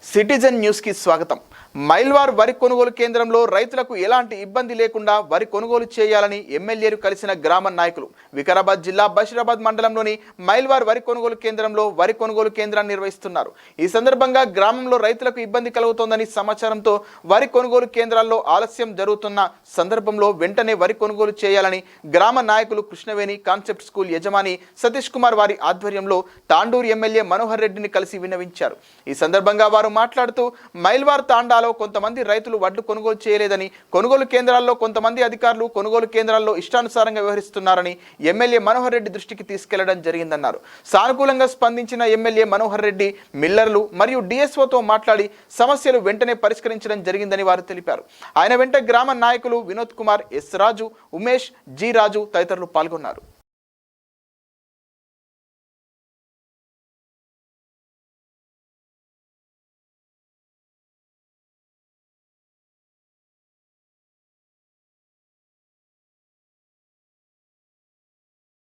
Citizen news కి స్వాగతం. మైల్వార్ వరి కొనుగోలు కేంద్రంలో రైతులకు ఎలాంటి ఇబ్బంది లేకుండా వరి కొనుగోలు చేయాలని ఎమ్మెల్యేలు కలిసిన గ్రామ నాయకులు వికారాబాద్ జిల్లా బషీరాబాద్ మండలంలోని మైల్వార్ వరి కొనుగోలు కేంద్రంలో వరి కొనుగోలు కేంద్రాన్ని నిర్వహిస్తున్నారు. ఈ సందర్భంగా గ్రామంలో రైతులకు ఇబ్బంది కలుగుతోందని సమాచారంతో వరి కొనుగోలు కేంద్రాల్లో ఆలస్యం జరుగుతున్న సందర్భంలో వెంటనే వరి కొనుగోలు చేయాలని గ్రామ నాయకులు కృష్ణవేణి కాన్సెప్ట్ స్కూల్ యజమాని సతీష్ కుమార్ వారి ఆధ్వర్యంలో తాండూరు ఎమ్మెల్యే మనోహర్ రెడ్డిని కలిసి విన్నవించారు. ఈ సందర్భంగా వారు మాట్లాడుతూ మైల్వార్ తాండాలో కొంతమంది రైతులు వడ్లు కొనుగోలు చేయలేదని, కొనుగోలు కేంద్రాల్లో కొంతమంది అధికారులు కొనుగోలు కేంద్రాల్లో ఇష్టానుసారంగా వ్యవహరిస్తున్నారని ఎమ్మెల్యే మనోహర్ రెడ్డి దృష్టికి తీసుకెళ్లడం జరిగిందన్నారు. సానుకూలంగా స్పందించిన ఎమ్మెల్యే మనోహర్ రెడ్డి మిల్లర్లు మరియు డిఎస్ఓతో మాట్లాడి సమస్యలు వెంటనే పరిష్కరించడం జరిగిందని వారు తెలిపారు. ఆయన వెంట గ్రామ నాయకులు వినోద్ కుమార్, ఎస్ రాజు, ఉమేష్, జి రాజు తదితరులు పాల్గొన్నారు.